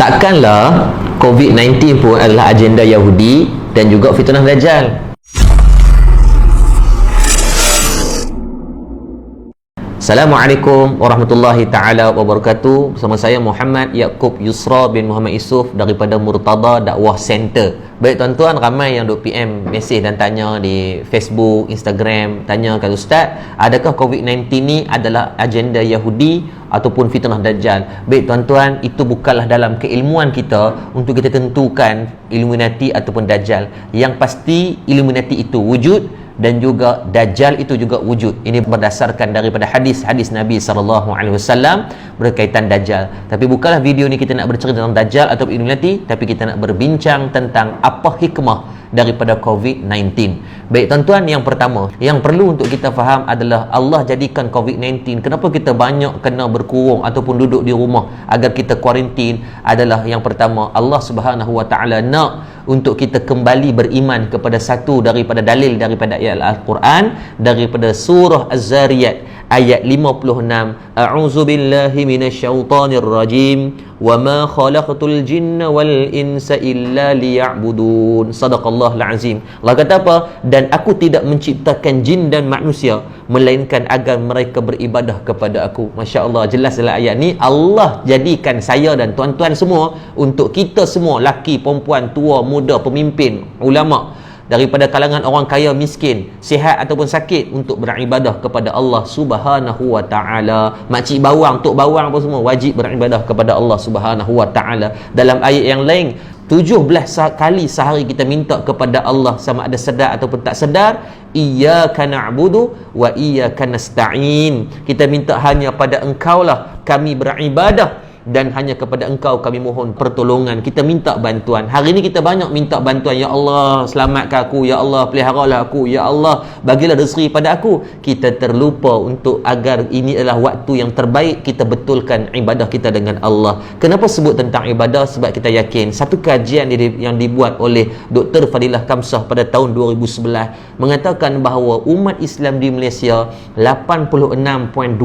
Takkanlah COVID-19 pun adalah agenda Yahudi dan juga fitnah Dajjal. Assalamualaikum warahmatullahi ta'ala wabarakatuh. Bersama saya Muhammad Yaqub Yusra bin Muhammad Isuf daripada Murtada Dakwah Center. Baik tuan-tuan, ramai yang duk PM mesej dan tanya di Facebook, Instagram, tanya kat Ustaz, adakah COVID-19 ni adalah agenda Yahudi ataupun fitnah Dajjal? Baik tuan-tuan, itu bukanlah dalam keilmuan kita untuk kita tentukan Illuminati ataupun Dajjal. Yang pasti Illuminati itu wujud dan juga Dajjal itu juga wujud. Ini berdasarkan daripada hadis-hadis Nabi SAW berkaitan Dajjal. Tapi bukanlah video ni kita nak bercerita tentang Dajjal atau Illuminati, tapi kita nak berbincang tentang apa hikmah daripada COVID-19. Baik tuan-tuan, yang pertama yang perlu untuk kita faham adalah Allah jadikan COVID-19, kenapa kita banyak kena berkurung ataupun duduk di rumah agar kita kuarantin, adalah yang pertama, Allah Subhanahu Wa Ta'ala nak untuk kita kembali beriman kepada satu daripada dalil daripada ayat Al-Quran, daripada surah Az-Zariyat ayat 56, a'udzubillahi minasyaitonir rajim, wa ma khalaqtul jinna wal insa illa liya'budun. Sadaqallahul azim. Allah kata apa? Dan aku tidak menciptakan jin dan manusia melainkan agar mereka beribadah kepada aku. Masya Allah, jelas dalam ayat ni Allah jadikan saya dan tuan-tuan semua, untuk kita semua, laki, perempuan, tua, muda, pemimpin, ulama, daripada kalangan orang kaya, miskin, sihat ataupun sakit, untuk beribadah kepada Allah Subhanahu Wa Ta'ala. Makcik bawang, tok bawang apa semua wajib beribadah kepada Allah Subhanahu Wa Ta'ala. Dalam ayat yang lain, 17 kali sehari kita minta kepada Allah, sama ada sedar ataupun tak sedar, iyyaka na'budu wa iyyaka nasta'in. Kita minta hanya pada Engkau lah kami beribadah, dan hanya kepada Engkau kami mohon pertolongan, kita minta bantuan. Hari ni kita banyak minta bantuan, ya Allah selamatkan aku, ya Allah peliharalah aku, ya Allah bagilah rezeki pada aku. Kita terlupa untuk agar ini adalah waktu yang terbaik kita betulkan ibadah kita dengan Allah. Kenapa sebut tentang ibadah? Sebab kita yakin satu kajian yang dibuat oleh Dr. Fadilah Kamsah pada tahun 2011 mengatakan bahawa umat Islam di Malaysia 86.2%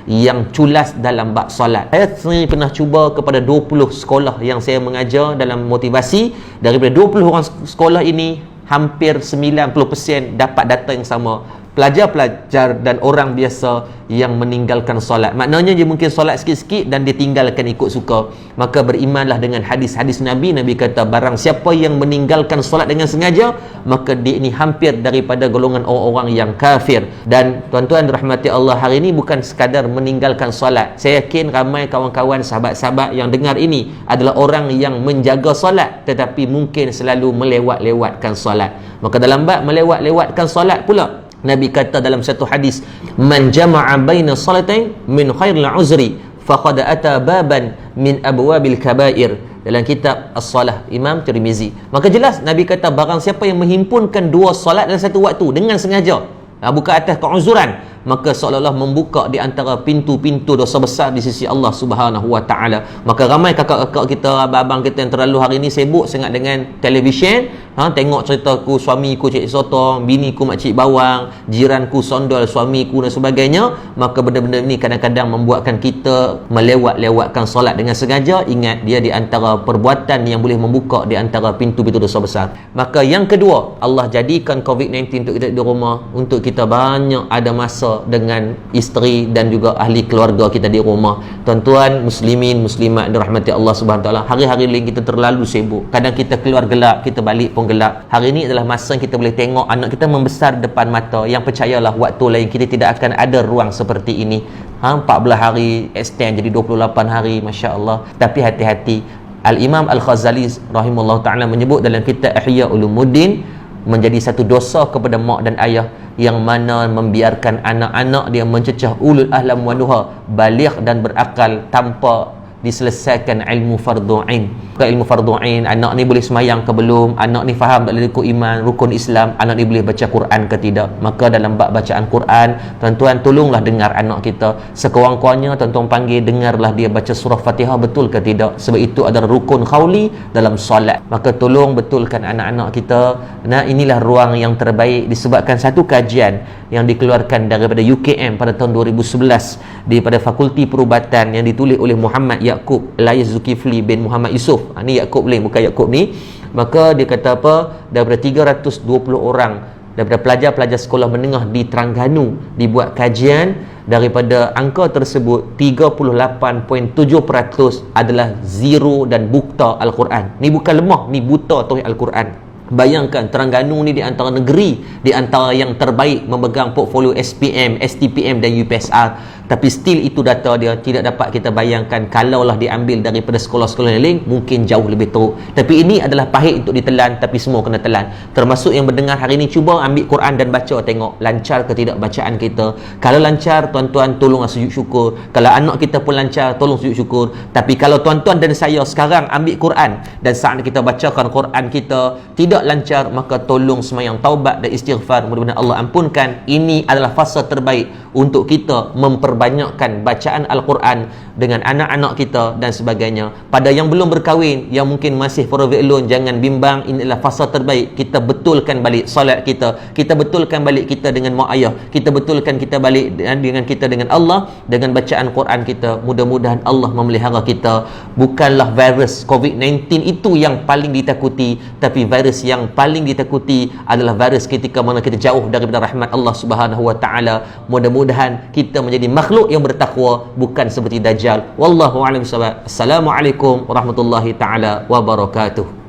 yang culas dalam bab solat. Saya sendiri pernah cuba kepada 20 sekolah yang saya mengajar dalam motivasi. Daripada 20 orang sekolah ini, hampir 90% dapat data yang sama. Pelajar-pelajar dan orang biasa yang meninggalkan solat. Maknanya dia mungkin solat sikit-sikit dan dia tinggalkan ikut suka. Maka berimanlah dengan hadis-hadis Nabi. Nabi kata, barang siapa yang meninggalkan solat dengan sengaja, maka dia ini hampir daripada golongan orang-orang yang kafir. Dan tuan-tuan rahmati Allah, hari ini bukan sekadar meninggalkan solat. Saya yakin ramai kawan-kawan, sahabat-sahabat yang dengar ini adalah orang yang menjaga solat, tetapi mungkin selalu melewat-lewatkan solat. Maka dalam bab melewat-lewatkan solat pula, Nabi kata dalam satu hadis, man jama'a baina salatain min khairil uzri faqad ata baban min abwabil kabair, dalam kitab As-Salah Imam Tirmizi. Maka jelas Nabi kata, barang siapa yang menghimpunkan dua solat dalam satu waktu dengan sengaja, bukan atas keuzuran, maka seolah-olah membuka di antara pintu-pintu dosa besar di sisi Allah Subhanahu Wa Ta'ala. Maka ramai kakak-kakak kita, abang-abang kita yang terlalu hari ni sibuk sangat dengan televisyen, tengok ceritaku suamiku cik sotong, biniku makcik bawang, jiranku sondol suamiku dan sebagainya. Maka benda-benda ni kadang-kadang membuatkan kita melewat-lewatkan solat dengan sengaja. Ingat, dia di antara perbuatan yang boleh membuka di antara pintu-pintu dosa besar. Maka yang kedua, Allah jadikan COVID-19 untuk kita di rumah, untuk kita banyak ada masa dengan isteri dan juga ahli keluarga kita di rumah. Tuan-tuan muslimin muslimat dirahmati Allah Subhanahu Wa Taala, hari-hari lain kita terlalu sibuk. Kadang kita keluar gelap, kita balik pun gelap. Hari ini adalah masa yang kita boleh tengok anak kita membesar depan mata. Yang percayalah, waktu lain kita tidak akan ada ruang seperti ini. 14 hari extend jadi 28 hari, Masya Allah. Tapi hati-hati. Al-Imam Al-Ghazali rahimahullah ta'ala menyebut dalam kitab Ihya Ulumuddin, menjadi satu dosa kepada mak dan ayah yang mana membiarkan anak-anak dia mencecah ulul ahlam wa nuha, baligh dan berakal, tanpa diselesaikan ilmu fardu ain. Ilmu fardu ain, anak ni boleh semayang ke belum, anak ni faham tak rukun iman, rukun Islam, anak ni boleh baca Quran ke tidak. Maka dalam bab bacaan Quran, tuan-tuan tolonglah dengar anak kita. Sekurang-kurangnya tuan-tuan panggil, dengarlah dia baca surah Fatihah betul ke tidak, sebab itu adalah rukun khawli dalam solat. Maka tolong betulkan anak-anak kita. Nah, inilah ruang yang terbaik disebabkan satu kajian yang dikeluarkan daripada UKM pada tahun 2011 daripada Fakulti Perubatan yang ditulis oleh Muhammad Yaqub Elias Zulkifli bin Muhammad Yusof. Ni Yaqub lain, bukan Yaqub ni. Maka dia kata apa, daripada 320 orang daripada pelajar-pelajar sekolah menengah di Terengganu dibuat kajian, daripada angka tersebut 38.7% adalah zero dan buta Al-Quran. Ni bukan lemah, ni buta tauhid Al-Quran. Bayangkan Terengganu ni di antara negeri, di antara yang terbaik memegang portfolio SPM, STPM dan UPSR, tapi still itu data dia tidak dapat kita bayangkan. Kalaulah diambil daripada sekolah-sekolah yang lain mungkin jauh lebih teruk. Tapi ini adalah pahit untuk ditelan, tapi semua kena telan. Termasuk yang mendengar hari ini, cuba ambil Quran dan baca, tengok lancar ke tidak bacaan kita. Kalau lancar, tuan-tuan tolonglah sujud syukur. Kalau anak kita pun lancar, tolong sujud syukur. Tapi kalau tuan-tuan dan saya sekarang ambil Quran dan saat kita bacakan Quran kita tidak lancar, maka tolong semayang taubat dan istighfar, mudah-mudahan Allah ampunkan. Ini adalah fasa terbaik untuk kita memperbanyakkan bacaan Al-Quran dengan anak-anak kita dan sebagainya. Pada yang belum berkahwin, yang mungkin masih forever alone, jangan bimbang, ini adalah fasa terbaik. Kita betulkan balik solat kita, kita betulkan balik kita dengan mak ayah, kita betulkan kita balik dengan kita dengan Allah, dengan bacaan Quran kita. Mudah-mudahan Allah memelihara kita. Bukanlah virus COVID-19 itu yang paling ditakuti, tapi virus yang paling ditakuti adalah virus ketika mana kita jauh daripada rahmat Allah Subhanahu wa taala. Mudah-mudahan kita menjadi makhluk yang bertakwa, bukan seperti Dajjal. Wallahu a'lam bissawab. Assalamualaikum warahmatullahi taala wabarakatuh.